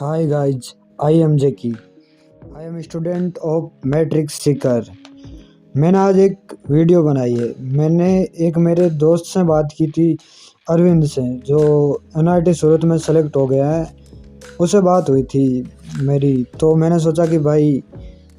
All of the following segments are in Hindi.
Hi guys, I am Jackie. I am a student of Matrix Seeker. मैंने आज एक वीडियो बनाई है। मैंने एक मेरे दोस्त से बात की थी, अरविंद से, जो एनआईटी सूरत में सेलेक्ट हो गया है। उससे बात हुई थी मेरी, तो मैंने सोचा कि भाई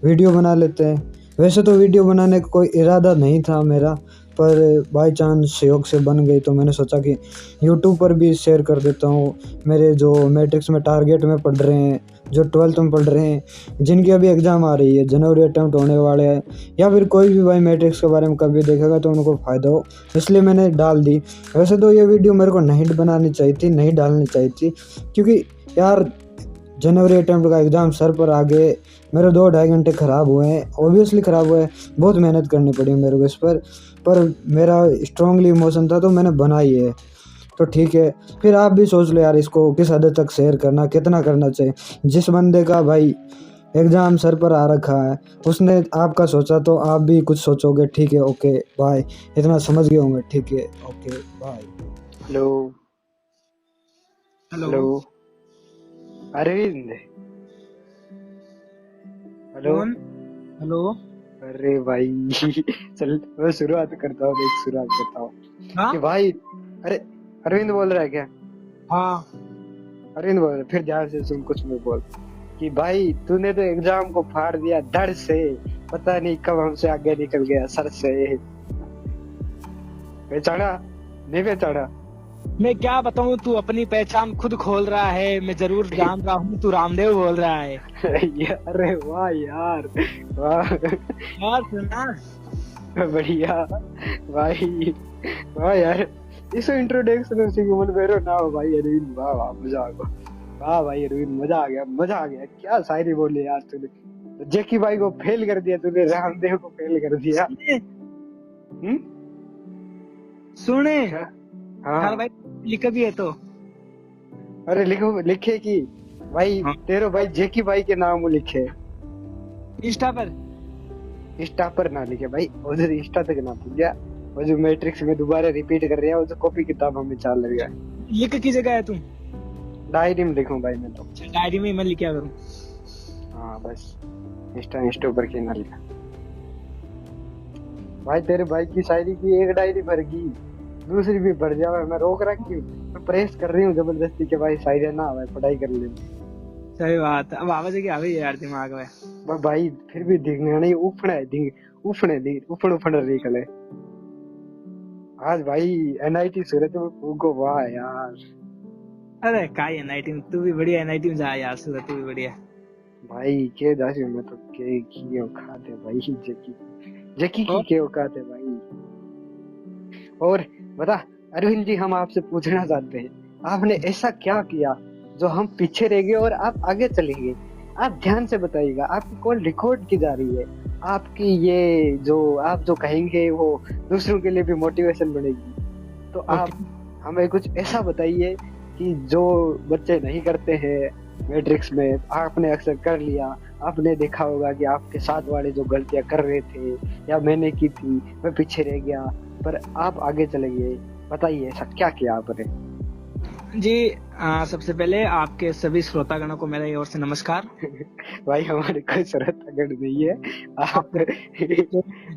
वीडियो बना लेते हैं। वैसे तो वीडियो बनाने का कोई इरादा नहीं था मेरा, पर बाय चांस सहयोग से बन गई, तो मैंने सोचा कि यूट्यूब पर भी शेयर कर देता हूँ। मेरे जो मैट्रिक्स में टारगेट में पढ़ रहे हैं, जो 12th में पढ़ रहे हैं, जिनकी अभी एग्ज़ाम आ रही है, जनवरी अटेम्प्ट होने वाले हैं, या फिर कोई भी भाई मैट्रिक्स के बारे में कभी देखेगा तो उनको फ़ायदा हो, इसलिए मैंने डाल दी। वैसे तो ये वीडियो मेरे को नहीं बनानी चाहिए थी, नहीं डालनी चाहिए थी, क्योंकि यार जनवरी अटेम्प्ट का एग्ज़ाम सर पर आ गए, मेरे 2-2.5 घंटे ख़राब हुए हैं, ऑब्वियसली ख़राब हुए हैं, बहुत मेहनत करनी पड़ी मेरे को इस पर मेरा स्ट्रांगली इमोशन था तो मैंने बनाई है। तो ठीक है, फिर आप भी सोच लो यार, इसको किस हद तक शेयर करना, कितना करना चाहिए। जिस बंदे का भाई एग्ज़ाम सर पर आ रखा है, उसने आपका सोचा तो आप भी कुछ सोचोगे। ठीक है, ओके बाय, इतना समझ गए होंगे। ठीक है, okay bye. Hello hello. Hello Arvind. Hello. कौन? हेलो। अरे भाई चल मैं शुरुआत करता हूँ, हाँ कि भाई, अरे अरविंद बोल रहा है क्या? हाँ। अरविंद बोल रहा है, फिर ध्यान से सुन, कुछ मैं बोल कि भाई तूने तो एग्जाम को फाड़ दिया धड़ से, पता नहीं कब हमसे आगे निकल गया सर से। पहचाना? नहीं पहचाना? मैं क्या बताऊँ, तू अपनी पहचान खुद खोल रहा है। मैं जरूर जान रहा हूँ तू रामदेव बोल रहा है। अरे वाह यार, वाह और सुना, बढ़िया भाई, वाह यार। इस इंट्रोडक्शन से मन मेरो ना हो भाई अरविंद, वाह वाह मजा आ गया। वाह भाई अरविंद, मजा आ गया, मजा आ गया। क्या शायरी बोली यार तूने। जैकी भाई को फेल कर दिया तूने, रामदेव को फेल कर दिया। सुने क्या? यार हाँ, भाई, लिखा भी है तो। अरे लिखो, लिखे कि भाई हाँ। तेरे भाई जैकी भाई के नाम वो लिखे, इंस्टा पर। इंस्टा पर ना लिखे भाई, उधर इंस्टा तक ना पूछ गया। वो जो मैट्रिक्स में दोबारा रिपीट कर रहे हैं, वो जो कॉपी किताब हमें चाल लग गया। लिख की जगह है तू? डायरी में लिखूं भाई मैं तो। डायरी में मैं लिखा करूँ? हाँ बस, इंस्टा पर के ना लिखा। भाई तेरे भाई की शायरी की एक डायरी भर गई, दूसरी भी भर जावे, मैं रोक रखी हूँ, मैं प्रेस कर रही हूँ जबरदस्ती के भाई शायरी ना आवे, पढ़ाई कर ले। सही बात है। अब आवाज की आ गई यार दिमाग में। भाई फिर भी दिखने नहीं, उफड़े दिख, उफड़े दिख, उफड़ उफड़ निकले। आज भाई एनआईटी सूरत में फूको, वाह यार। अरे का एनआईटी में, तू भी बढ़िया एनआईटी में जा यार, सूरत तू भी बढ़िया। भाई के दासी में तो के की औकात है भाई, जकी की के औकात है भाई। और बता अरविंद जी, हम आपसे पूछना चाहते हैं, आपने ऐसा क्या किया जो हम पीछे रह गए और आप आगे चले गए? आप ध्यान से बताइएगा, आपकी कॉल रिकॉर्ड की जा रही है। आपकी ये जो आप जो कहेंगे वो दूसरों के लिए भी मोटिवेशन बनेगी। तो आप हमें कुछ ऐसा बताइए कि जो बच्चे नहीं करते हैं मैट्रिक्स में, आपने अक्सर कर लिया। आपने देखा होगा कि आपके साथ वाले जो गलतियां कर रहे थे या मैंने की थी, मैं पीछे रह गया पर आप आगे चले गए। बताइए ऐसा क्या किया आपने? जी, सबसे पहले आपके सभी श्रोतागणों को मेरी ओर से नमस्कार। भाई हमारे कोई श्रोतागण नहीं है, आप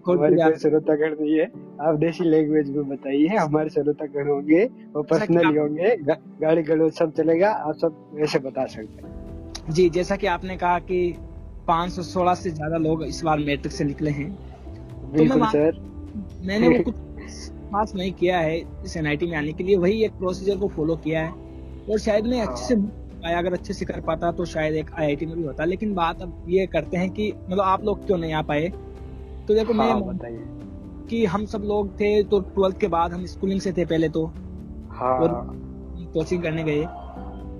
हमारे कोई श्रोतागण नहीं है। आप देसी लैंग्वेज में बताइए, हमारे श्रोतागण होंगे वो पर्सनली होंगे, गाड़ी गलौज सब चलेगा, आप सब ऐसे बता सकते हैं। जी, जैसा कि आपने कहा कि 516 से ज्यादा लोग इस बार मैट्रिक से निकले हैं, बिल्कुल तो सर। मैंने वो कुछ खास नहीं किया है इस एनआईटी में आने के लिए, वही एक प्रोसीजर को फॉलो किया है और शायद मैं अच्छे से अगर अच्छे से कर पाता तो शायद एक आईआईटी में भी होता। लेकिन बात अब ये करते हैं कि मतलब आप लोग क्यों नहीं आ पाए। तो देखो, मैं बताइए कि हम सब लोग थे तो 12th के बाद हम स्कूलिंग से थे पहले तो, और कोचिंग करने गए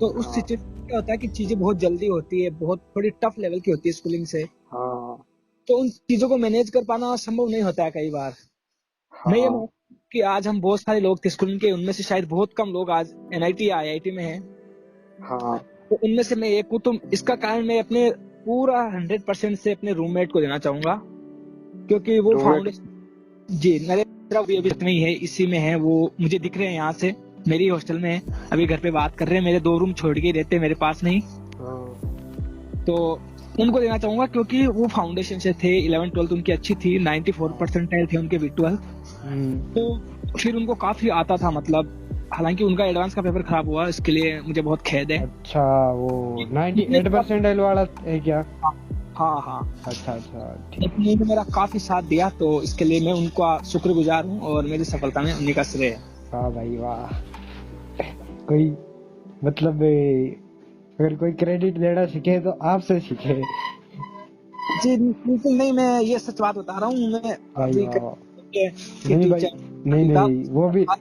तो उस सिचुएशन क्या होता है कि चीजें बहुत जल्दी होती है, बहुत थोड़ी टफ लेवल की होती है स्कूलिंग से। तो उन चीजों को मैनेज कर पाना संभव नहीं होता है कई बार। मैं ये कि आज हम बहुत सारे लोग थे स्कूलिंग के, उनमें से शायद बहुत कम लोग आज एनआईटी या आईआईटी में हैं। तो उनमें से मैं एक हूँ। तो इसका कारण मैं अपने पूरा 100% से अपने रूममेट को देना चाहूंगा, क्योंकि वो फाउंडेशन जी नरेंद्र अभी में है, इसी में है, वो मुझे दिख रहे हैं यहाँ से, मेरी हॉस्टल में है, अभी घर पे बात कर रहे हैं, मेरे 2 रूम छोड़ के रहते हैं मेरे पास नहीं। तो उनको देना चाहूंगा, क्योंकि वो फाउंडेशन से थे, 11-12 उनकी अच्छी थी, 94% थे उनके V12। तो फिर उनको काफी आता था, मतलब हालांकि उनका एडवांस का पेपर खराब हुआ, इसके लिए मुझे बहुत खेद है। अच्छा, वो 98% वाला है क्या? हाँ हाँ। अच्छा अच्छा, लेकिन उन्होंने मेरा काफी साथ दिया, तो इसके लिए मैं उनका शुक्रगुजार हूँ और मेरी सफलता में उन्हीं का श्रेय है। वाह भाई वाह। कोई मतलब अगर कोई क्रेडिट देना सीखे तो आपसे सीखे। जी बिल्कुल नहीं, मैं ये सच बात बता रहा हूँ। मैं भाई अभी वाह। नहीं भाई, नहीं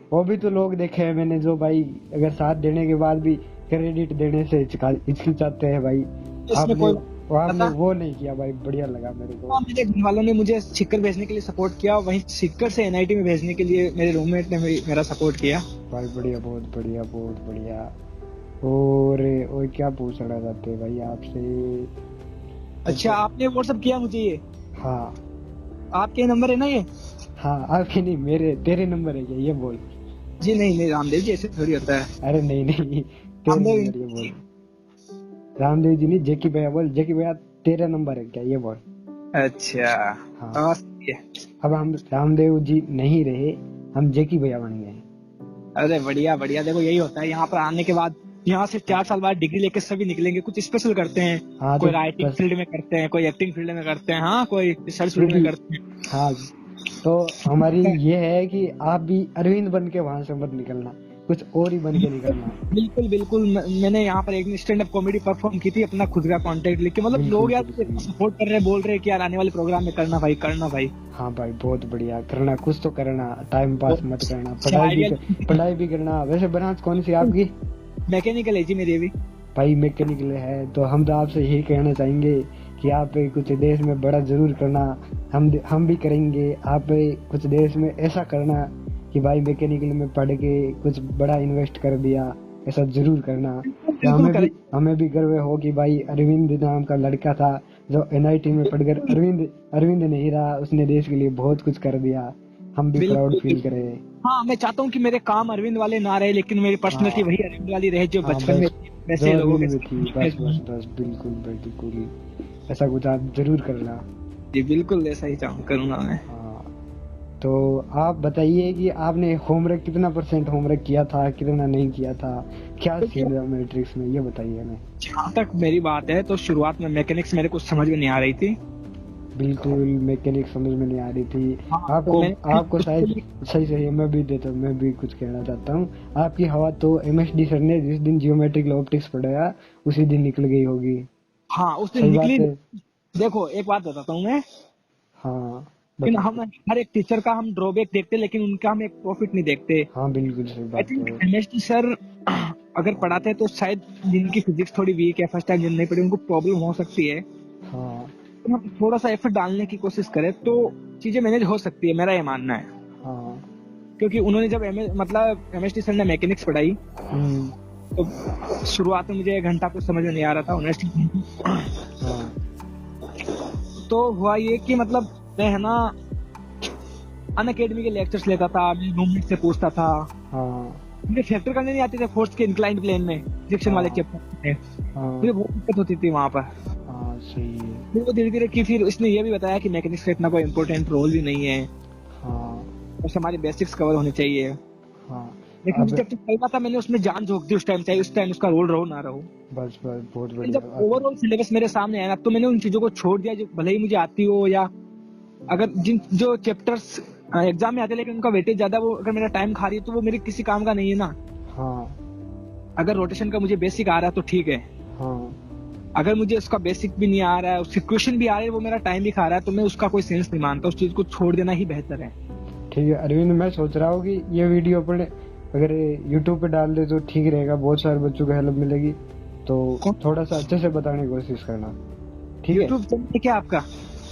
वो भी तो लोग देखे हैं मैंने, जो भाई अगर साथ देने के बाद भी क्रेडिट देने से हिचकिचाते हैं भाई। आपने वो नहीं किया भाई, बढ़िया लगा मेरे को। मेरे घर वालों ने मुझे सीकर भेजने के लिए सपोर्ट किया, वहीं सीकर से NIT में भेजने के लिए मेरे रूममेट ने मेरा सपोर्ट किया भाई। बढ़िया, बहुत बढ़िया, बहुत बढ़िया। और क्या पूछना चाहते हैं भाई आपसे? अच्छा, आपने व्हाट्सएप किया मुझे ये? हाँ। आपके नंबर है ना ये? हाँ, आपके नहीं, तेरे नंबर है क्या, ये बोल। जी नहीं रामदेव जी, ऐसे थोड़ी होता है। अरे नहीं तेरे नंबर, ये बोल। रामदेव जी नहीं, जेकी भैया बोल। जेकी भैया तेरा नंबर है क्या, ये बोल। अच्छा हाँ। अब हम रामदेव जी नहीं रहे, हम जेकी भैया बन गए। अरे बढ़िया बढ़िया, देखो यही होता है, यहाँ पर आने के बाद, यहाँ से 4 साल बाद डिग्री लेके सभी निकलेंगे, कुछ स्पेशल करते हैं। हाँ, कोई राइटिंग फील्ड में करते हैं, कोई एक्टिंग फील्ड में करते हैं, हाँ कोई रिसर्च फील्ड में करते हैं। हाँ, तो हमारी ये है कि आप भी अरविंद बन के वहां से मत निकलना, कुछ और ही बन के निकलना। बिल्कुल बिल्कुल, मैंने यहाँ पर एक स्टैंड अप कॉमेडी परफॉर्म की थी, अपना खुद का कॉन्टेक्ट लिख के, मतलब लोग यार सपोर्ट कर रहे हैं, बोल रहे हैं कि यार आने वाले प्रोग्राम में करना भाई, करना भाई। हाँ भाई, बहुत बढ़िया, करना, कुछ तो करना, टाइम पास मत करना, पढ़ाई भी करना। वैसे ब्रांच कौन सी आपकी? मैकेनिकल है जी मेरी भी। भाई मैकेनिकल है, तो हम तो आपसे यही कहना चाहेंगे कि आप कुछ देश में बड़ा जरूर करना। हम भी करेंगे। आप कुछ देश में ऐसा करना कि भाई मैकेनिकल में पढ़ के कुछ बड़ा इन्वेस्ट कर दिया, ऐसा जरूर करना। हमें भी गर्व हो कि भाई अरविंद नाम का लड़का था जो NIT में पढ़कर अरविंद नहीं रहा, उसने देश के लिए बहुत कुछ कर दिया। हम भी प्राउड फील करें। हाँ, मैं चाहता हूँ कि मेरे काम अरविंद वाले ना रहे, लेकिन मेरी पर्सनैलिटी वही अरविंद वाली रहे जो बचपन में वैसे लोगों के थी। बस बिल्कुल ऐसा कुछ आप जरूर करना। जी बिल्कुल, ऐसा ही करूँगा मैं। तो आप बताइए कि आपने होमवर्क कितना % होमवर्क किया था, कितना नहीं किया था, क्या सीन था मैट्रिक्स में, ये बताइए हमें। जहाँ तक मेरी बात है तो शुरुआत में मैकेनिक्स मेरे को समझ में नहीं आ रही थी। बिल्कुल मैकेनिक्स समझ में नहीं आ रही थी। आपको शायद सही मैं भी कुछ कहना चाहता हूँ। आपकी हवा तो MSD सर ने जिस दिन जियोमेट्रिकल ऑप्टिक्स पढ़ाया उसी दिन निकल गई होगी। हाँ, उस दिन निकली। देखो एक बात बताता हूँ मैं। हाँ, लेकिन हम हर एक टीचर का हम ड्रॉबैक देखते, लेकिन उनका हम एक प्रॉफिट नहीं देखते। हाँ बिल्कुल सही बात है। MSD सर अगर पढ़ाते तो शायद जिनकी फिजिक्स थोड़ी वीक है, फर्स्ट टाइम जिन नहीं पढ़ी, उनको प्रॉब्लम हो सकती है। हाँ, तो हम थोड़ा सा एफर्ट डालने की कोशिश करें तो चीजें मैनेज हो सकती है, मेरा ये मानना है। हाँ, क्योंकि उन्होंने जब MSD सर ने मैकेनिक्स पढ़ाई तो शुरुआत में मुझे 1 घंटा कुछ समझ में नहीं आ रहा था। तो हुआ ये कि मतलब मैं है ना अनअकैडमी के लेक्चर्स लेता था, रूममेट से पूछता था। मुझे फैक्टर करने नहीं आते थे फोर्स के इंक्लाइंड प्लेन में, डिरेक्शन वाले चैप्टर में। मुझे बहुत दिक्कत होती थी वहाँ पर। सही है। फिर वो धीरे धीरे की, फिर इसने ये भी बताया कि मैकेनिक्स का इतना कोई इम्पोर्टेंट रोल भी नहीं है, बस हमारे बेसिक्स कवर होने चाहिए। लेकिन जब तक पढ़ा था मैंने उसमें जान झोंक दी उस टाइम उसका रोल रहो ना रहो। बस बहुत बढ़िया। जब ओवरऑल सिलेबस मेरे सामने आया ना तो मैंने उन चीजों को छोड़ दिया, जो भले ही मुझे आती हो, या अगर जो चैप्टर्स एग्जाम में आते लेकिन उनका वेटेज ज्यादा, वो अगर मेरा टाइम खा रही है तो वो मेरे किसी काम का नहीं है ना। अगर रोटेशन का मुझे बेसिक आ रहा है तो ठीक है। अगर मुझे उसका बेसिक भी नहीं आ रहा है, उसके क्वेश्चन भी आ रहे हैं, वो मेरा टाइम भी खा रहा है, तो मैं उसका कोई सेंस नहीं मानता, उस चीज को छोड़ देना ही बेहतर है। ठीक है अरविंद, मैं सोच रहा हूँ कि ये वीडियो अपन अगर YouTube पे डाल दे तो ठीक रहेगा, बहुत सारे बच्चों को हेल्प मिलेगी। तो थोड़ा सा अच्छे से बताने की कोशिश करना, ठीक है? YouTube चैनल क्या आपका?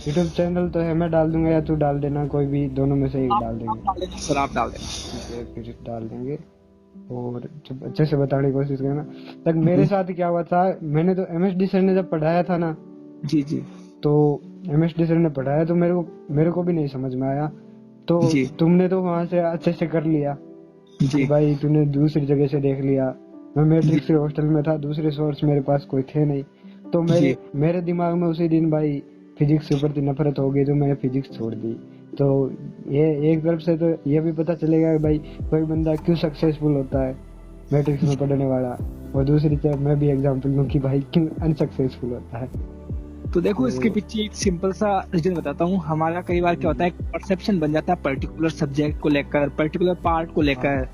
YouTube चैनल तो है, मैं डाल दूंगा या तू डाल देना, कोई भी दोनों में से एक डाल देंगे। सर आप डाल देना। ठीक है, फिर डाल देंगे और अच्छे से बताने की कोशिश करना। तक मेरे साथ क्या हुआ था, मैंने तो MSD सर ने जब पढ़ाया था ना, जी, तो MSD सर ने पढ़ाया तो मेरे को भी नहीं समझ में आया। तो तुमने तो वहां से अच्छे से कर लिया जी भाई, तूने दूसरी जगह से देख लिया। मैं मैट्रिक्स के हॉस्टल में था, दूसरे सोर्स मेरे पास कोई थे नहीं, तो मेरे दिमाग में उसी दिन भाई फिजिक्स के प्रति नफरत हो गई, तो मैंने फिजिक्स छोड़ दी। तो ये एक तरफ से तो ये भी पता चलेगा कि भाई कोई बंदा क्यों सक्सेसफुल होता है मैट्रिक्स में पढ़ने वाला, और दूसरी तरफ मैं भी एग्जाम्पल लूँ कि भाई क्यों अनसक्सेसफुल होता है। तो देखो इसके पीछे एक सिंपल सा रीजन बताता हूँ। हमारा कई बार क्या होता है, परसेप्शन बन जाता है पर्टिकुलर सब्जेक्ट को लेकर, पर्टिकुलर पार्ट को लेकर,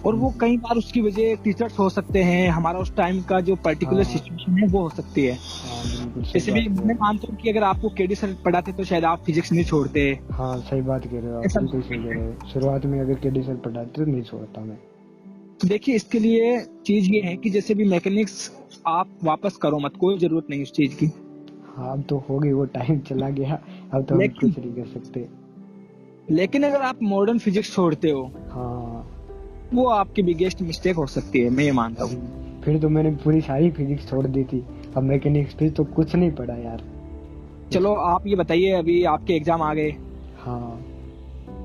और वो कई बार उसकी वजह टीचर्स हो सकते हैं, हमारा उस टाइम का जो पर्टिकुलर सिचुएशन है वो हो सकती है। जैसे भी मैं मानता हूँ कि अगर आपको केडी सर पढ़ाते तो शायद आप फिजिक्स नहीं छोड़ते। हाँ सही बात कह रहे हो आप, बिल्कुल सही कह रहे हो। शुरुआत में अगर केडी सर पढ़ाते तो नहीं छोड़ता मैं। तो देखिए इसके लिए चीज ये है कि जैसे भी मैकेनिक्स आप वापस करो मत, कोई जरूरत नहीं उस चीज की। हाँ अब तो हो गई, वो टाइम चला गया, अब तो हम कुछ नहीं कर सकते। लेकिन अगर आप मॉडर्न फिजिक्स छोड़ते हो, हाँ वो आपकी बिगेस्ट मिस्टेक हो सकती है, मैं ये मानता हूँ। फिर तो मैंने पूरी सारी फिजिक्स छोड़ दी थी, अब मैकेनिक्स फिर तो कुछ नहीं पढ़ा यार। चलो आप ये बताइए, अभी आपके एग्जाम आ गए। हाँ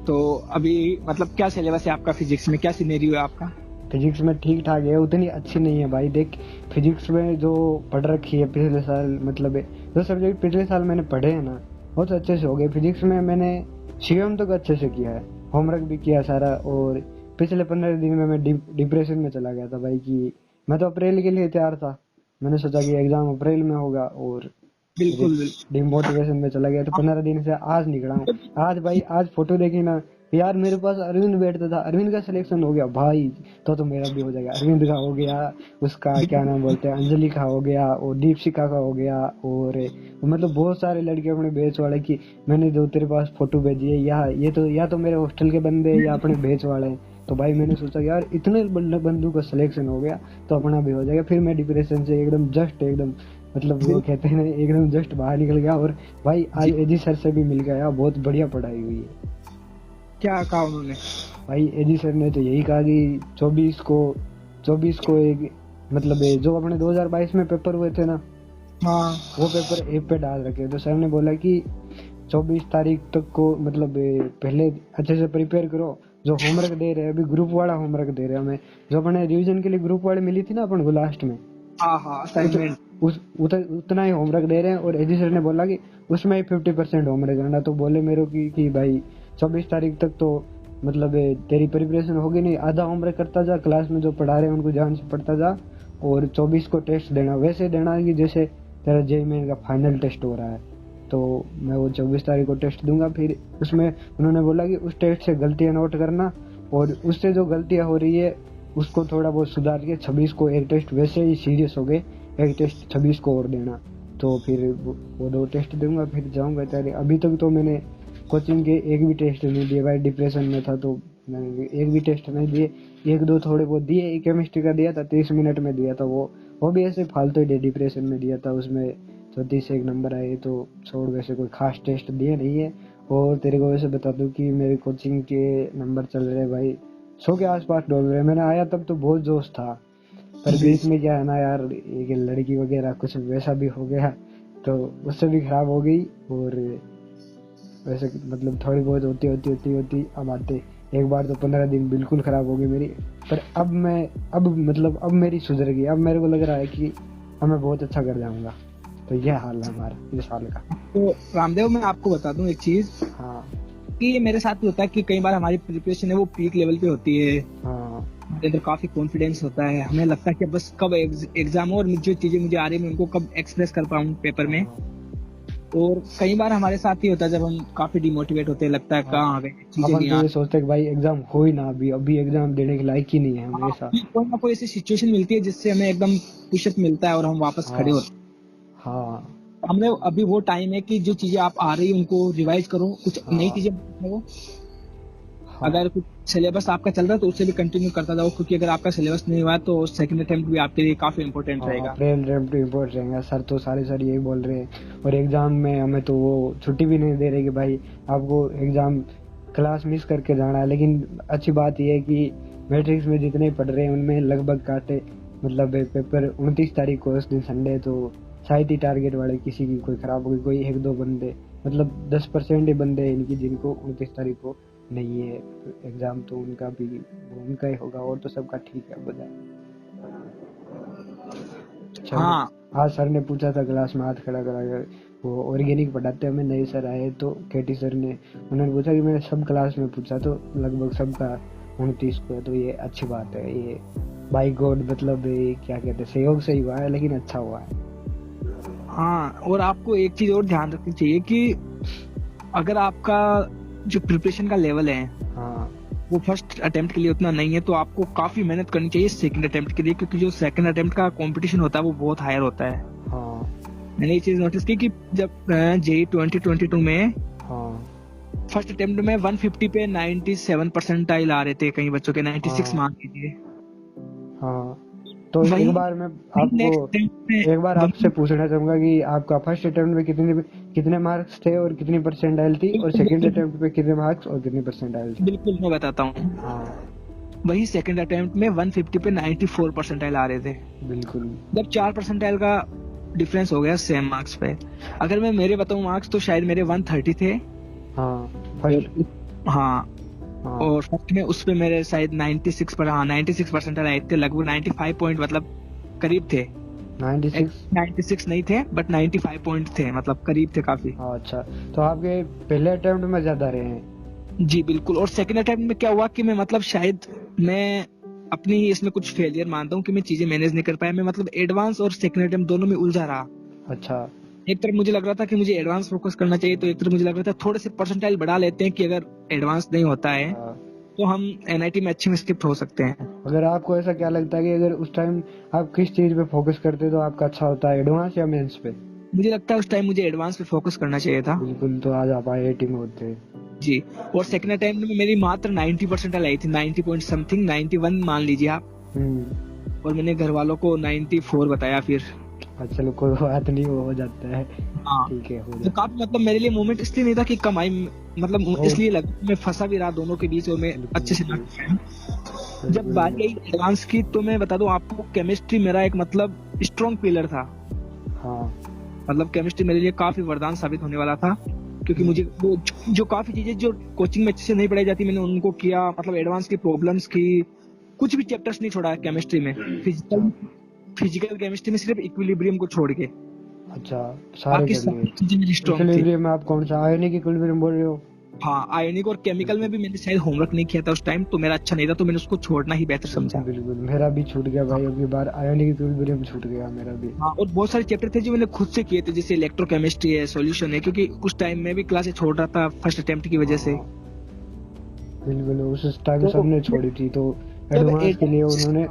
तो अभी मतलब क्या सिलेबस है आपका फिजिक्स में, क्या सिनेरियो है आपका? फिजिक्स में ठीक ठाक है, उतनी अच्छी नहीं है भाई। देख फिजिक्स में जो पढ़ रखी है पिछले साल, मतलब जो सब्जेक्ट पिछले साल मैंने पढ़े हैं ना बहुत अच्छे से हो गए। फिजिक्स में मैंने सीएम तक अच्छे से किया है, होमवर्क भी किया सारा, और पिछले 15 दिन में मैं डिप्रेशन में चला गया था भाई कि मैं तो अप्रैल के लिए तैयार था, मैंने सोचा कि एग्जाम अप्रैल में होगा, और बिल्कुल डिमोटिवेशन में चला गया। तो 15 दिन से आज निकला हूँ। आज भाई आज फोटो देखी ना यार, मेरे पास अरविंद बैठता था, अरविंद का सिलेक्शन हो गया भाई, तो मेरा भी हो जाएगा। अरविंद का हो गया, उसका क्या नाम बोलते हैं, अंजलि का हो गया, और दीपशिका का हो गया, और मतलब बहुत सारे लड़के अपने बैच वाले की मैंने जो तेरे पास फोटो भेजी है, या तो मेरे हॉस्टल के बंदे या अपने बैच वाले। तो भाई मैंने सोचा यार इतने बंदू का सिलेक्शन हो गया तो अपना भी हो जाएगा। फिर मैं डिप्रेशन से एकदम मतलब वो कहते हैं एकदम जस्ट बाहर निकल गया। और भाई आज एजी सर से भी मिल गया, बहुत बढ़िया पढ़ाई हुई है। क्या कहा उन्होंने? भाई एजी सर ने तो यही कहा कि 24 को एक मतलब जो अपने 2022 में पेपर हुए थे ना, हाँ वो पेपर ऐप पे डाल रखे। तो सर ने बोला कि 24 तारीख तक को मतलब पहले अच्छे से प्रिपेयर करो। जो होमवर्क दे रहे हैं अभी ग्रुप वाला होमवर्क दे रहे हैं हमें, जो अपने रिवीजन के लिए ग्रुप वाले मिली थी ना अपन को लास्ट में, हाँ असाइनमेंट, उतना ही होमवर्क दे रहे हैं। और एजी सर ने बोला कि उसमें ही 50% होमवर्क करना। तो बोले मेरे कि भाई 24 तारीख तक तो मतलब तेरी प्रिपरेशन होगी नहीं, आधा होमवर्क करता जा, क्लास में जो पढ़ा रहे हैं उनको ध्यान से पढ़ता जा, और 24 को टेस्ट देना, वैसे देना कि जैसे तेरा जेईई का फाइनल टेस्ट हो रहा है। तो मैं वो 24 तारीख को टेस्ट दूंगा। फिर उसमें उन्होंने बोला कि उस टेस्ट से गलतियां नोट करना, और उससे जो गलतियां हो रही है उसको थोड़ा बहुत सुधार के 26 को एक टेस्ट, वैसे ही सीरियस हो गए, एक टेस्ट 26 को और देना। तो फिर वो 2 टेस्ट दूंगा, फिर जाऊंगा तैयारी। अभी तक तो मैंने कोचिंग के एक भी टेस्ट नहीं दिए भाई, डिप्रेशन में था तो मैंने एक भी टेस्ट नहीं दिए। 1-2 थोड़े बहुत दिए, एक केमिस्ट्री का दिया था 30 मिनट में दिया था, वो भी ऐसे फालतू ही डिप्रेशन में दिया था, उसमें 34 से 1 नंबर आए। तो छोड़, वैसे कोई खास टेस्ट दिए नहीं है। और तेरे को वैसे बता दूं कि मेरे कोचिंग के नंबर चल रहे भाई 100 के आसपास डोल रहे। मैंने आया तब तो बहुत जोश था, पर बीच में क्या है ना यार, एक लड़की वगैरह कुछ वैसा भी हो गया तो उससे भी खराब हो गई। और वैसे मतलब थोड़ी बहुत होती अब आते एक बार तो 15 दिन बिल्कुल खराब हो गई मेरी। पर अब मेरी सुधर गई, अब मेरे को लग रहा है कि अब मैं बहुत अच्छा कर जाऊंगा। तो यह हाल है हमारा इस साल का। तो रामदेव मैं आपको बता दूं एक चीज, हाँ कि ये मेरे साथ भी होता है कि कई बार हमारी प्रिपरेशन है वो पीक लेवल पे होती है, हाँ हमारे अंदर काफी कॉन्फिडेंस होता है, हमें लगता है कि बस कब एग्जाम हो और जो चीजें मुझे आ रही है मैं उनको कब एक्सप्रेस कर पाऊँ पेपर में। और कई बार हमारे साथ ही होता है जब हम काफी डिमोटिवेट होते हैं, लगता है कहाँ आ गए चीजें नहीं आ, ये सोचते हैं कि भाई एग्जाम हो ही ना, अभी एग्जाम देने के लायक ही नहीं है हम ऐसा। कोई ना कोई ऐसी सिचुएशन मिलती है जिससे हमें एकदम पुशअप मिलता है और हम वापस खड़े होते हैं। हाँ हमने अभी वो टाइम है कि जो चीजें आप आ रही है उनको रिवाइज करो, कुछ नई चीजें वो अगर कुछ सिलेबस आपका चल रहा है तो उससे भी कंटिन्यू करता जाओ, क्योंकि अगर आपका सिलेबस नहीं हुआ तो सेकंड अटेम्प्ट भी आपके लिए काफी इंपॉर्टेंट रहेगा। इम्पोर्टेंट रहेगा। सर तो सारे यही बोल रहे हैं, और एग्जाम में हमें तो वो छुट्टी भी नहीं दे रहे कि भाई आपको एग्जाम क्लास मिस करके जाना है। लेकिन अच्छी बात यह है कि मैट्रिक्स में जितने पढ़ रहे हैं उनमें लगभग काटे मतलब पेपर 29 तारीख को, उस दिन संडे, तो शायद ही टारगेट वाले किसी की कोई खराब होगी, कोई 1-2 बंदे मतलब 10% ही बंदे हैं इनकी जिनको 29 तारीख को नहीं है एग्जाम, तो उनका ही होगा, और तो सबका ठीक है बजाय। हाँ आज सर ने पूछा था क्लास में, हाथ खड़ा करा कर, वो ऑर्गेनिक पढ़ाते हमें नए सर आए तो केटी सर ने, उन्होंने पूछा कि मैंने सब क्लास में पूछा तो लगभग सबका 29 को है, तो ये अच्छी बात है। ये बाई गॉड मतलब ये क्या कहते हैं, सहयोग से ही हुआ है, लेकिन अच्छा हुआ है। हाँ, और आपको एक चीज और ध्यान रखनी चाहिए कि अगर आपका जो प्रिपरेशन का लेवल है हाँ वो फर्स्ट अटेम्प्ट के लिए उतना नहीं है, तो आपको काफी मेहनत करनी चाहिए सेकंड अटेम्प्ट के लिए, क्योंकि जो सेकंड अटेम्प्ट का कंपटीशन होता है वो बहुत हायर होता है। हाँ मैंने ये चीज नोटिस की कि जब जेई 2022 में हाँ फर्स्ट अटेम्प्ट में 150 पे 97 परसेंटाइल आ रहे थे कई बच्चों के, 96 मान लीजिए। हाँ। तो वही एक बार मैं नेक्स्ट आपको अटेम्प्ट में एक बार आपसे पूछना चाहूंगा कि आपका फर्स्ट अटेम्प्ट में कितने मार्क्स थे और कितनी परसेंटाइल थी, और सेकंड बिल्कुल अटेम्प्ट पे कितने मार्क्स और कितनी परसेंटाइल थी? बिल्कुल मैं बताता हूँ। हाँ वही सेकंड अटेम्प्ट में 150 पे 94 परसेंटाइल आ रहे थे। बिल्कुल। जब 4 परसेंटाइल का डिफरेंस हो गया सेम मार्क्स पे। अगर मैं मेरे बताऊं मार्क्स तो शायद मेरे 130 थे। हाँ फर्स्ट। हाँ, हाँ और फर्स्ट में उस पे मेरे शायद 96 पर, हाँ 96 परसेंटाइल आए थे, लगभग 95 पॉइंट मतलब करीब थे। 96। 96 नहीं थे बट 95 पॉइंट थे, मतलब करीब थे काफी। हाँ अच्छा, तो आपके पहले अटेम्प्ट में ज्यादा रहे हैं? जी बिल्कुल। और सेकंड अटेम्प्ट में क्या हुआ कि मैं मतलब शायद मैं अपनी ही इसमें कुछ फेलियर मानता हूँ कि मैं चीजें मैनेज नहीं कर पाया। मैं मतलब एडवांस और सेकंड अटेम्प्ट दोनों में उलझा रहा। अच्छा। एक तरफ मुझे लग रहा था कि मुझे एडवांस फोकस करना चाहिए, तो एक तरफ मुझे लग रहा था थोड़े से परसेंटाइल बढ़ा लेते हैं कि अगर एडवांस नहीं होता है हाँ। तो हम एनआईटी में अच्छे में शिफ्ट हो सकते हैं। अगर आपको ऐसा क्या लगता है कि अगर उस टाइम आप किस चीज पे फोकस करते तो आपका अच्छा होता है, एडवांस या मेंस पे? मुझे लगता है उस टाइम मुझे एडवांस पे फोकस करना चाहिए था। बिल्कुल, तो आज आप आईआईटी में होते। जी। और सेकंड अटेम्प्ट में मेरी मात्र 90 परसेंटाइल आई थी, 90 पॉइंट समथिंग, 91 मान लीजिए आप। और मैंने घर वालों को 94 बताया फिर। चलो कोई बात नहीं, वो हो जाता है। हाँ, ठीक है, हो तो जाता काफी मतलब मेरे लिए मोमेंट इसलिए नहीं था कि कमाई, मतलब इसलिए लगा कि मैं फंसा भी रहा दोनों के बीच और मैं बिल्कुल, अच्छे से ना बिल्कुल। पाया। जब बात आई एडवांस की तो मैं बता दूं आपको, केमिस्ट्री मेरा एक मतलब स्ट्रॉन्ग पिलर था। हाँ मतलब केमिस्ट्री मेरे लिए काफी वरदान साबित होने वाला था, क्योंकि मुझे वो जो काफी चीजें जो कोचिंग में अच्छे से नहीं पढ़ाई जाती मैंने उनको किया। मतलब एडवांस की प्रॉब्लम्स की, कुछ भी चैप्टर्स नहीं छोड़ा केमिस्ट्री में। फिजिकल केमिस्ट्री में सिर्फ इक्विलिब्रियम को छोड़ के अच्छा, सारे बाकी कर लिए। सारी चीजें मेरी स्ट्रॉन्ग थी। इक्विलिब्रियम में आप कौन सा आयोनिक इक्विलिब्रियम बोल रहे हो? हाँ, आयोनिक और केमिकल में भी मैंने शायद होमवर्क नहीं किया था उस टाइम, तो मेरा अच्छा नहीं था, तो मैंने उसको छोड़ना ही बेहतर समझा। बिल्कुल, मेरा भी छूट गया भाई, अगली बार आयोनिक इक्विलिब्रियम छूट गया मेरा भी। हाँ, और बहुत सारे चैप्टर थे जो मैंने खुद से किए थे, जैसे इलेक्ट्रोकेमिस्ट्री है, सॉल्यूशन है, क्योंकि उस टाइम में भी क्लासेस छोड़ रहा था फर्स्ट अटेम्प्ट की वजह से। बिल्कुल, उस टाइम तो सबने छोड़ी थी, तो जब एडवांस के लिए उन्होंने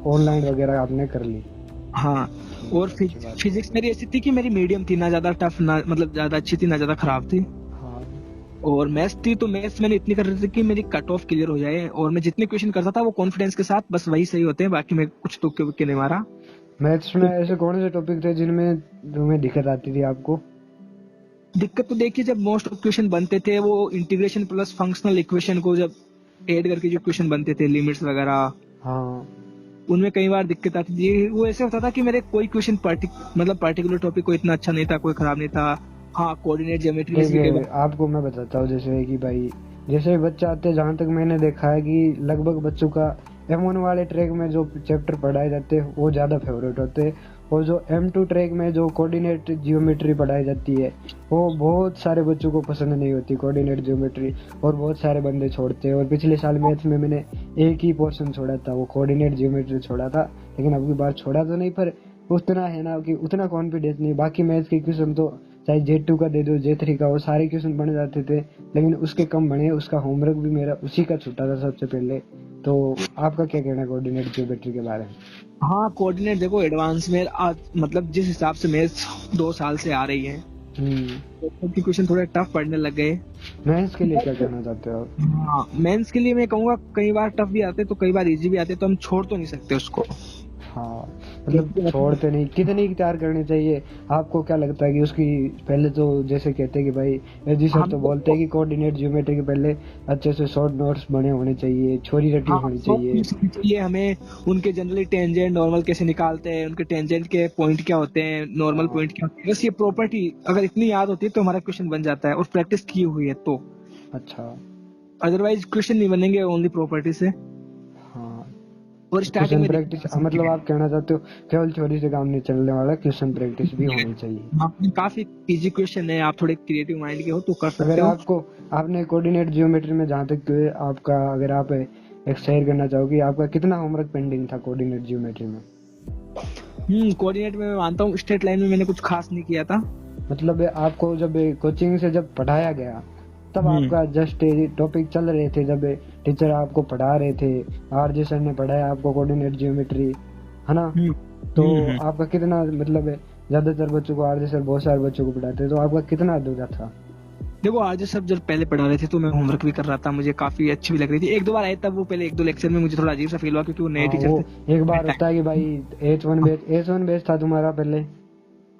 ऑनलाइन वगैरह आपने कर ली। हाँ, और फिजिक्स मेरी ऐसी थी कि मेरी मीडियम थी, ना ज्यादा टफ ना मतलब ज्यादा अच्छी थी, ना ज्यादा खराब थी। हाँ और मैथ्स थी तो मैथ्स मैंने इतनी कर रही थी कि मेरी कट ऑफ क्लियर हो जाए, और मैं जितने क्वेश्चन करता था वो कॉन्फिडेंस के साथ बस वही सही होते हैं, बाकी मैं कुछ तुक्के वुक्के नहीं मारा। मैथ्स में ऐसे कौन से टॉपिक थे जिनमें तुम्हें दिक्कत आती थी आपको? दिक्कत तो देखिए, जब मोस्ट ऑफ क्वेश्चन बनते थे वो इंटीग्रेशन प्लस फंक्शनल इक्वेशन को जब ऐड करके जो क्वेश्चन बनते थे, लिमिट्स वगैरह, हाँ उनमें कई बार दिक्कत आती थी। वो ऐसे होता था कि मेरे कोई क्वेश्चन मतलब पर्टिकुलर टॉपिक को इतना अच्छा नहीं था, कोई खराब नहीं था। हाँ, कोऑर्डिनेट ज्योमेट्री में ठीक भी कई है, बार। आपको मैं बताता हूँ। जैसे कि भाई, जैसे बच्चे आते हैं, जहाँ तक मैंने देखा है कि लगभग बच्चों का M1 वाले ट्रैक में जो चैप्टर पढ़ाए जाते हैं वो ज़्यादा फेवरेट होते हैं, और जो M2 ट्रैक में जो कोऑर्डिनेट जियोमेट्री पढ़ाई जाती है वो बहुत सारे बच्चों को पसंद नहीं होती, कोऑर्डिनेट जियोमेट्री, और बहुत सारे बंदे छोड़ते हैं। और पिछले साल मैथ्स में मैंने एक ही पोर्शन छोड़ा था, वो कोऑर्डिनेट जियोमेट्री छोड़ा था, लेकिन अब की बार छोड़ा तो नहीं, पर उतना है ना कि उतना कॉन्फिडेंस नहीं। बाकी मैथ्स के क्वेश्चन तो चाहे J2 का दे दो, J3 का, वो सारे क्वेश्चन बन जाते थे, लेकिन उसके कम बने। उसका होमवर्क भी मेरा उसी का छूटा था सबसे पहले। तो आपका क्या कहना है कोऑर्डिनेट जियोमेट्री के बारे में? हाँ, कोऑर्डिनेट देखो एडवांस में आज मतलब जिस हिसाब से मैथ्स 2 साल से आ रही है तो क्वेश्चन थोड़े टफ पढ़ने लग गए। मैथ्स के लिए क्या कहना चाहते हो आप? हाँ, मेंस के लिए मैं कहूँगा कई बार टफ भी आते तो कई बार इजी भी आते, तो हम छोड़ तो नहीं सकते उसको। हाँ, मतलब छोड़ते नहीं। कितनी तैयार करनी चाहिए? आपको क्या लगता है कि उसकी पहले तो जैसे कहते हैं कि भाई जी सर तो बोलते हैं कि कोऑर्डिनेट ज्योमेट्री के पहले अच्छे से शॉर्ट नोट्स बने होने चाहिए, छोरी रटी हाँ, होनी चाहिए। हमें उनके जनरली टेंजेंट नॉर्मल कैसे निकालते हैं, उनके टेंजेंट के पॉइंट क्या होते हैं, नॉर्मल पॉइंट क्या होते हैं, बस ये प्रॉपर्टी अगर इतनी याद होती है तो हमारा क्वेश्चन बन जाता है, और प्रैक्टिस की हुई है तो। अच्छा। अदरवाइज क्वेश्चन नहीं बनेंगे ओनली प्रॉपर्टी से। हाँ, और स्टार्टिंग क्वेश्चन में प्रैक्टिस मतलब आप कहना चाहते हो केवल थ्योरी से काम नहीं चलने वाला, क्वेश्चन प्रैक्टिस भी होनी चाहिए। आपने काफी इजी क्वेश्चन है, आप थोड़े क्रिएटिव माइंड के हो तो कर अगर सकते हो। आपको आपने कोऑर्डिनेट जियोमेट्री में जहाँ तक आपका, अगर आप एक शेयर करना चाहोगे, आपका कितना होमवर्क पेंडिंग था कोऑर्डिनेट जियोमेट्री में? कोऑर्डिनेट में मैं मानता हूँ स्ट्रेट लाइन में मैंने कुछ खास नहीं किया था। मतलब आपको जब कोचिंग से जब पढ़ाया गया तब आपका जस्ट टॉपिक चल रहे थे, जब टीचर आपको पढ़ा रहे थे, आरजे सर ने पढ़ाया आपको कोऑर्डिनेट जियोमेट्री, है ना? तो आपका कितना मतलब ज्यादातर बच्चों को आरजे सर बहुत सारे बच्चों को पढ़ाते, तो आपका कितना अधूरा था? देखो आरजे सर जब पहले पढ़ा रहे थे तो मैं होमवर्क भी कर रहा था, मुझे काफी अच्छी भी लग रही थी। एक दो बार आए तब वो पहले एक दो लेक्चर में मुझे थोड़ा अजीब सा फील हुआ क्योंकि वो नए टीचर थे। एक बार होता है कि भाई H1 बैच था तुम्हारा पहले।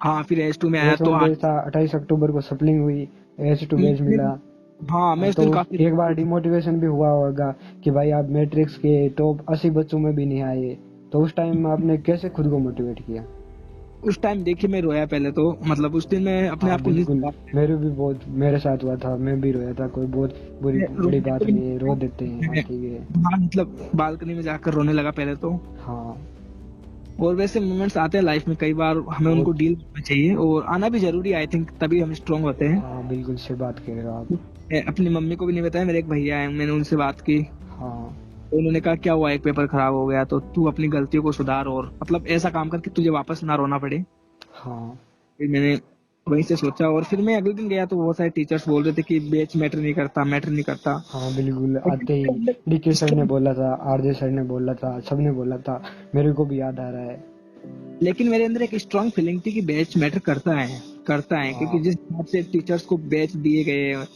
हाँ फिर H2 में आया तो 28 अक्टूबर को सप्लिंग हुई, H2 बैच मिला। हाँ मैं उस तो दिन काफी एक बार डिमोटिवेशन भी हुआ होगा कि भाई आप मैट्रिक्स के टॉप 80 बच्चों में भी नहीं आए, तो उस टाइम आपने कैसे खुद को मोटिवेट किया? उस टाइम देखिए मैं रोया पहले तो, मतलब उस दिन मैं अपने आप को मेरे भी बहुत मेरे साथ हुआ था, मैं भी रोया था। कोई बहुत बड़ी बात नहीं है, रो देते हैं। हाँ ठीक है। हाँ मतलब बालकनी में जाकर रोने लगा पहले तो। हाँ और वैसे मोमेंट्स आते हैं लाइफ में कई बार, हमें उनको डील करना चाहिए और आना भी जरूरी है, आई थिंक तभी हम स्ट्रांग होते हैं। हाँ बिल्कुल सही बात कह रहे हो आप। अपनी मम्मी को भी नहीं बताया, मेरे एक भैया है, मैंने उनसे बात की। हाँ तो उन्होंने कहा क्या हुआ, एक पेपर खराब हो गया तो तू अपनी गलतियों को सुधार और मतलब ऐसा काम कर कि तुझे वापस ना रोना पड़े। हाँ फिर मैंने वहीं से सोचा और फिर मैं अगले दिन गया तो बहुत सारे टीचर्स बोल रहे थे कि बैच मैटर नहीं करता, मैटर नहीं करता। हाँ बिल्कुल। आते ही डीके सर ने बोला था, आरजे सर ने बोला था, सबने बोला था, मेरे को भी याद आ रहा है। लेकिन मेरे अंदर एक स्ट्रांग फीलिंग थी कि बैच मैटर करता है क्योंकि जिस हिसाब से टीचर्स को बैच दिए गए हैं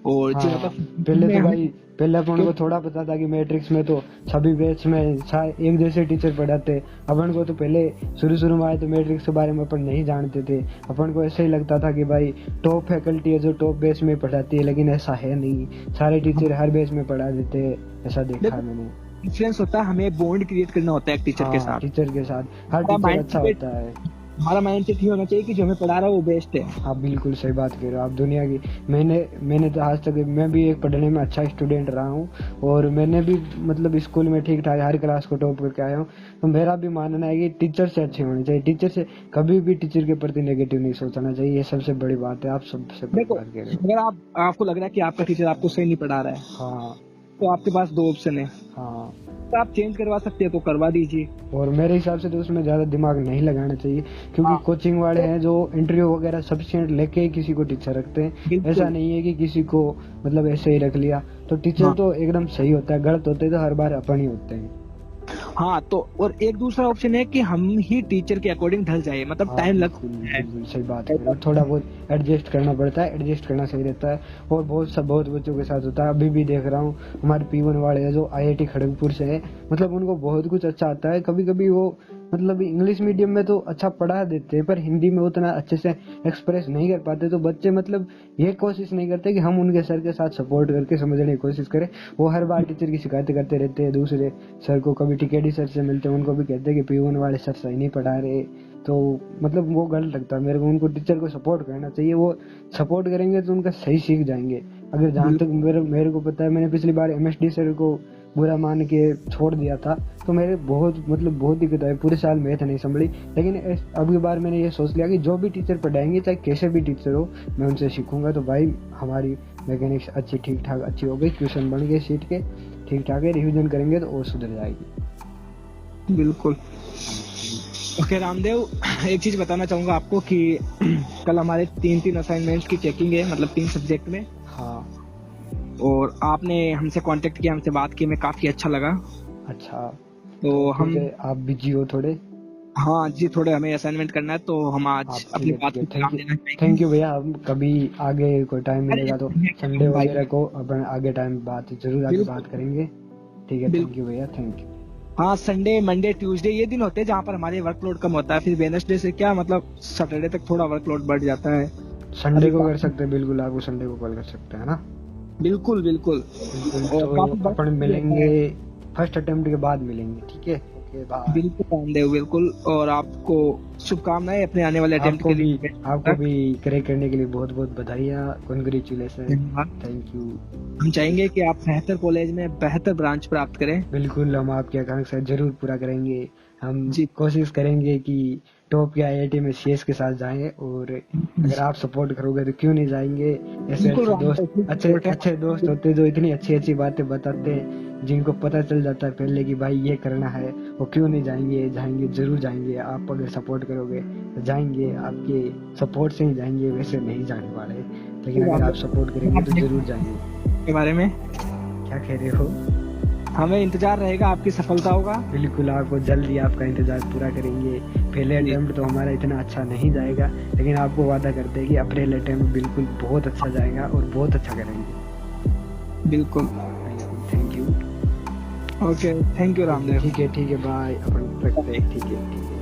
और जो मतलब पहले अपन को थोड़ा पता था कि मैट्रिक्स में तो सभी बैच में एक जैसे टीचर पढ़ाते। अपन को तो पहले शुरू में आए तो मैट्रिक्स के बारे में अपन नहीं जानते थे। अपन को ऐसा ही लगता था कि भाई टॉप फैकल्टी है जो टॉप बैच में पढ़ाती है, लेकिन ऐसा है नहीं, सारे टीचर हर बैच में पढ़ा देते हैं, ऐसा देखा है मैंने। इन्फ्लुएंस होता है, हमें बॉन्ड क्रिएट करना होता है टीचर के साथ। हर टीचर अच्छा होता है। हमारा माइंडसेट ये होना चाहिए कि जो हमें पढ़ा रहा है वो बेस्ट है। आप बिल्कुल सही बात कह रहे हो। आप दुनिया की मैंने तो आज तक मैं भी एक पढ़ने में अच्छा स्टूडेंट रहा हूँ और मैंने भी मतलब स्कूल में ठीक ठाक हर क्लास को टॉप करके आया हूँ। तो मेरा भी मानना है कि टीचर से अच्छे होने चाहिए, टीचर से कभी भी टीचर के प्रति नेगेटिव नहीं सोचना चाहिए, ये सबसे बड़ी बात है। आप सबसे बड़ी बात कह रहे हो। अगर आपको लग रहा है कि आपका टीचर आपको सही नहीं पढ़ा रहा है, हाँ, तो आपके पास दो ऑप्शन है। हाँ, तो आप चेंज करवा सकते हैं तो करवा दीजिए। और मेरे हिसाब से तो उसमें ज्यादा दिमाग नहीं लगाना चाहिए, क्योंकि कोचिंग वाले हैं जो इंटरव्यू वगैरह सफिशिएंट लेके ही किसी को टीचर रखते हैं। ऐसा नहीं है कि किसी को मतलब ऐसे ही रख लिया। तो टीचर तो एकदम सही होता है, गलत होते तो हर बार अपन ही होते हैं। हाँ तो और एक दूसरा ऑप्शन है कि हम ही टीचर के अकॉर्डिंग ढल जाए, मतलब टाइम लग है। सही बात है। थोड़ा बहुत एडजस्ट करना पड़ता है, एडजस्ट करना सही रहता है। और बहुत बच्चों के साथ होता है। अभी भी देख रहा हूँ हमारे P1 वाले हैं जो IIT खड़गपुर से है, मतलब उनको बहुत कुछ अच्छा आता है। कभी कभी वो मतलब इंग्लिश मीडियम में तो अच्छा पढ़ा देते हैं, पर हिंदी में उतना अच्छे से एक्सप्रेस नहीं कर पाते। तो बच्चे मतलब ये कोशिश नहीं करते कि हम उनके सर के साथ सपोर्ट करके समझने की कोशिश करें। वो हर बार टीचर की शिकायतें करते रहते हैं दूसरे सर को। कभी TKD सर से मिलते हैं, उनको भी कहते हैं कि P1 वाले सर सही नहीं पढ़ा रहे। तो मतलब वो गलत लगता है मेरे को। उनको टीचर को सपोर्ट करना चाहिए, वो सपोर्ट करेंगे तो उनका सही सीख जाएंगे। अगर जहाँ तक मेरे को पता है, मैंने पिछली बार MSD सर को बुरा मान के छोड़ दिया था, तो मेरे बहुत दिक्कत आई, पूरे साल मैथ नहीं संभली। लेकिन अब की बार मैंने ये सोच लिया कि जो भी टीचर पढ़ाएंगे, चाहे कैसे भी टीचर हो, मैं उनसे सीखूंगा। तो भाई हमारी मैकेनिक्स अच्छी ठीक ठाक अच्छी हो गई, क्वेश्चन बन गए सीट के ठीक ठाक है, रिविजन करेंगे तो और सुधर जाएगी। बिल्कुल। ओके रामदेव, एक चीज बताना चाहूंगा आपको कि कल हमारे 3 असाइनमेंट्स की चेकिंग है, मतलब 3 सब्जेक्ट में। हाँ, और आपने हमसे कांटेक्ट किया, हमसे बात की, हमें काफी अच्छा लगा। अच्छा, तो हम आप बिजी हो थोड़े? हाँ जी, थोड़े हमें असाइनमेंट करना है, तो हम आज अपनी बात को काम देना चाहेंगे। थैंक यू भैया। हम कभी आगे कोई टाइम मिलेगा तो संडे वगैरह को अपन आगे टाइम जरूर आगे बात करेंगे। ठीक है, थैंक यू भैया, थैंक यू। हाँ, संडे, मंडे, ट्यूसडे ये दिन होते हैं जहाँ पर हमारे वर्कलोड कम होता है। फिर वेडनेसडे से क्या मतलब सैटरडे तक थोड़ा वर्कलोड बढ़ जाता है। संडे को कर सकते हैं, बिल्कुल आपको संडे को कॉल कर सकते हैं ना। बिल्कुल। तो अपन मिलेंगे फर्स्ट अटेम्प्ट के बाद मिलेंगे, ठीक है? Okay bye. बिल्कुल रामदेव, बिल्कुल। और आपको शुभकामनाएं अपने आने वाले अटेम्प्ट के लिए। आपको भी क्रैक करने के लिए बहुत बहुत बधाइयाँ, कॉन्ग्रेचुलेसन, धन्यवाद। Thank you. हम चाहेंगे कि आप बेहतर कॉलेज में बेहतर ब्रांच प्राप्त करें। बिल्कुल, हम आपकी आकांक्षा जरूर पूरा करेंगे। हम जी कोशिश करेंगे कि टॉप के आईआईटी में सीएस के साथ जाएं, और अगर आप सपोर्ट करोगे तो क्यों नहीं जाएंगे। ऐसे बिल्कुल अच्छे रामदेव, दोस्त, अच्छे दोस्त होते हैं जो इतनी अच्छी अच्छी बातें बताते हैं, जिनको पता चल जाता है पहले कि भाई ये करना है, वो क्यों नहीं जाएंगे। जाएंगे, जरूर जाएंगे। आप अगर सपोर्ट करोगे तो जाएंगे, आपके सपोर्ट से ही जाएंगे, वैसे नहीं जाने वाले। लेकिन अगर आप सपोर्ट करेंगे तो जरूर जाएंगे। के बारे में क्या कह रहे हो? हमें इंतजार रहेगा आपकी सफलताओं का। बिल्कुल, आपको जल्दी आपका इंतजार पूरा करेंगे। पहले अटेम्प्ट तो हमारा इतना अच्छा नहीं जाएगा, लेकिन आपको वादा करते हैं कि अप्रैल अटेम्प्ट बिल्कुल बहुत अच्छा जाएगा और बहुत अच्छा करेंगे। बिल्कुल। Thank you. Okay, thank you Ramdev. ठीक है, बाय। अपन रखते हैं। ठीक है।